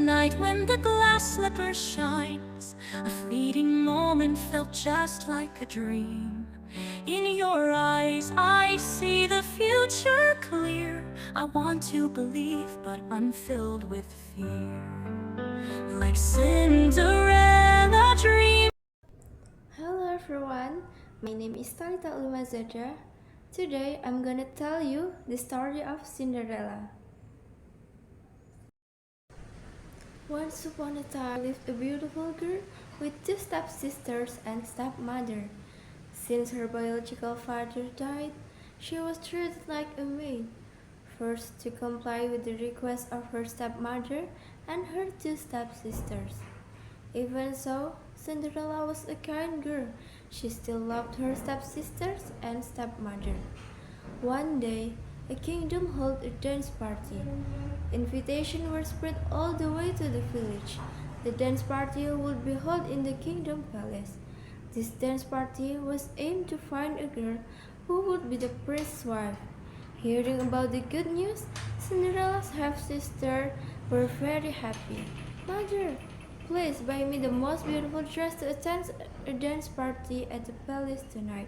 night when the glass slipper shines, a fleeting moment felt just like a dream. In your eyes I see the future clear. I want to believe, but I'm filled with fear. Like Cinderella dream. Hello everyone, my name is Talitha Ulima Zada. Today I'm gonna tell you the story of Cinderella. Once upon a time lived a beautiful girl with two stepsisters and stepmother. Since her biological father died, she was treated like a maid, forced to comply with the requests of her stepmother and her two stepsisters. Even so, Cinderella was a kind girl. She still loved her stepsisters and stepmother. One day, a kingdom held a dance party. Invitations were spread all the way to the village. The dance party would be held in the kingdom palace. This dance party was aimed to find a girl who would be the prince's wife. Hearing about the good news, Cinderella's half-sister were very happy. Mother, please buy me the most beautiful dress to attend a dance party at the palace tonight,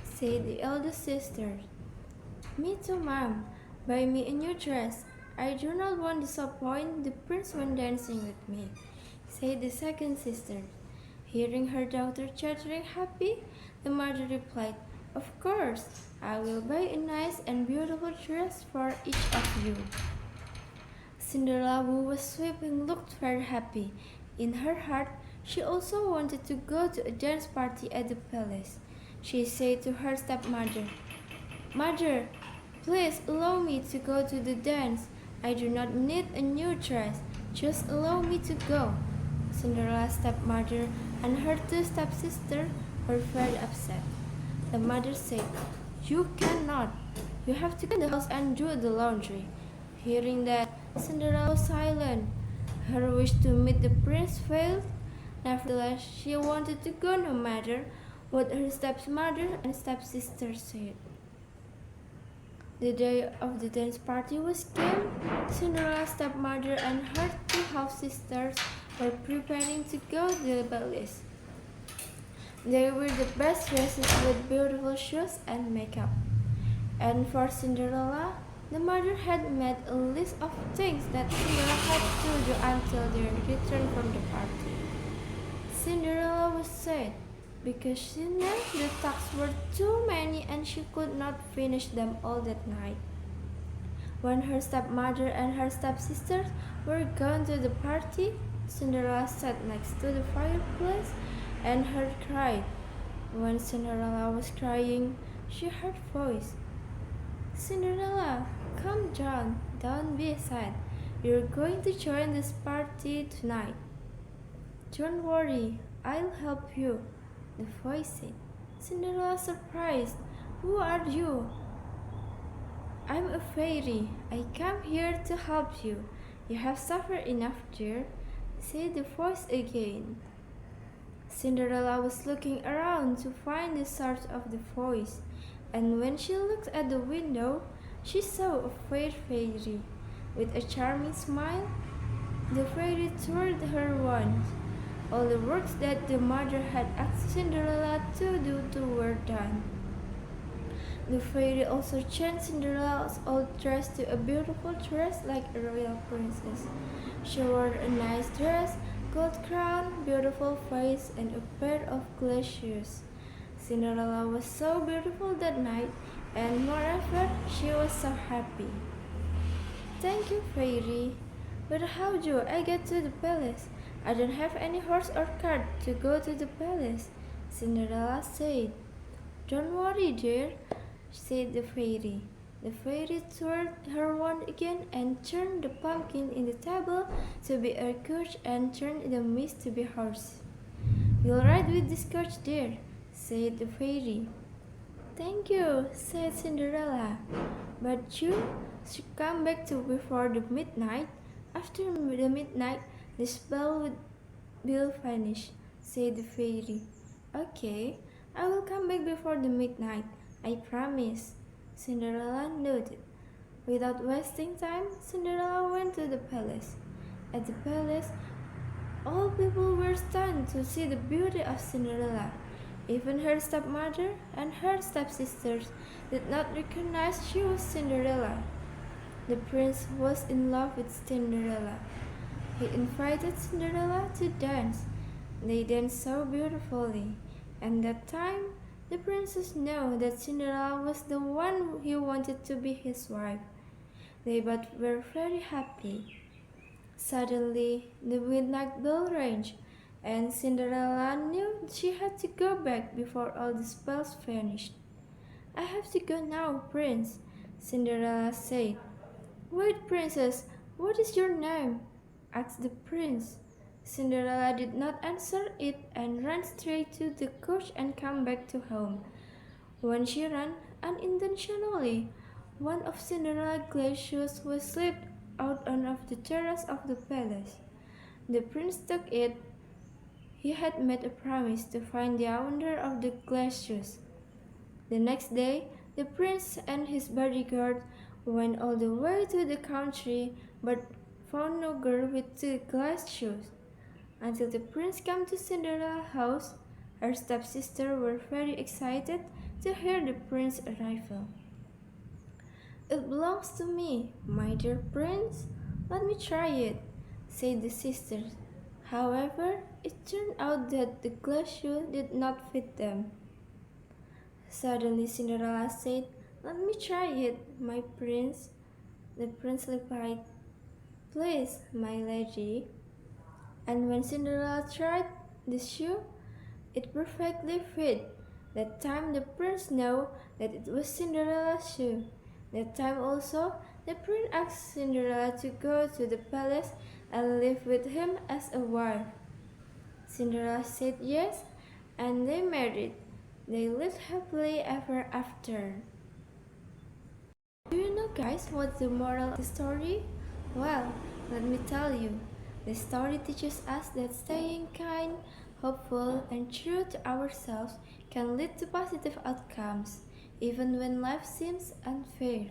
said the eldest sister. Me too, Mom. Buy me a new dress. I do not want to disappoint the prince when dancing with me, said the second sister. Hearing her daughter chattering happy, the mother replied, Of course, I will buy a nice and beautiful dress for each of you. Cinderella, who was sweeping, looked very happy. In her heart, she also wanted to go to a dance party at the palace. She said to her stepmother, Mother, please allow me to go to the dance. I do not need a new dress. Just allow me to go. Cinderella's stepmother and her two stepsisters were very upset. The mother said, You cannot. You have to go in the house and do the laundry. Hearing that, Cinderella was silent. Her wish to meet the prince failed. Nevertheless, she wanted to go no matter what her stepmother and stepsister said. The day of the dance party was came. Cinderella's stepmother and her two half-sisters were preparing to go to the palace. They wore the best dresses with beautiful shoes and makeup. And for Cinderella, the mother had made a list of things that Cinderella had to do until their return from the party. Cinderella was sad because she knew the tasks were too many and she could not finish them all that night. When her stepmother and her stepsisters were gone to the party, Cinderella sat next to the fireplace and heard cry. When Cinderella was crying, she heard a voice. Cinderella, calm down, don't be sad. You're going to join this party tonight. Don't worry, I'll help you, the voice said. Cinderella surprised. Who are you? I'm a fairy. I come here to help you. You have suffered enough, dear, said the voice again. Cinderella was looking around to find the source of the voice, and when she looked at the window, she saw a fair fairy. With a charming smile, the fairy told her wand. All the works that the mother had asked Cinderella to do were done. The fairy also changed Cinderella's old dress to a beautiful dress like a royal princess. She wore a nice dress, gold crown, beautiful face, and a pair of glass shoes. Cinderella was so beautiful that night, and moreover, she was so happy. Thank you, fairy. But how do I get to the palace? I don't have any horse or cart to go to the palace, Cinderella said. Don't worry, dear, said the fairy. The fairy twirled her wand again and turned the pumpkin in the table to be a coach and turned the mist to be a horse. You'll ride with this coach, dear, said the fairy. Thank you, said Cinderella. But you should come back to before the midnight. After the midnight, the spell will vanish, said the fairy. Okay, I will come back before the midnight, I promise, Cinderella nodded. Without wasting time, Cinderella went to the palace. At the palace, all people were stunned to see the beauty of Cinderella. Even her stepmother and her stepsisters did not recognize she was Cinderella. The prince was in love with Cinderella. He invited Cinderella to dance. They danced so beautifully, and that time the princess knew that Cinderella was the one he wanted to be his wife. They both were very happy. Suddenly, the midnight bell rang, and Cinderella knew she had to go back before all the spells vanished. I have to go now, Prince, Cinderella said. Wait, Princess, what is your name? Asked the prince. Cinderella did not answer it and ran straight to the coach and came back to home. When she ran, unintentionally, one of Cinderella's glass shoes was slipped out on the terrace of the palace. The prince took it. He had made a promise to find the owner of the glass shoes. The next day, the prince and his bodyguard went all the way to the country but found no girl with the glass shoes. Until the prince came to Cinderella's house, her stepsisters were very excited to hear the prince's arrival. It belongs to me, my dear prince. Let me try it, said the sisters. However, it turned out that the glass shoe did not fit them. Suddenly Cinderella said, Let me try it, my prince. The prince replied, Please, my lady. And when Cinderella tried the shoe, it perfectly fit. That time the prince knew that it was Cinderella's shoe. That time also, the prince asked Cinderella to go to the palace and live with him as a wife. Cinderella said yes, and they married. They lived happily ever after. Do you know, guys, what's the moral of the story? Well, let me tell you. The story teaches us that staying kind, hopeful, and true to ourselves can lead to positive outcomes, even when life seems unfair.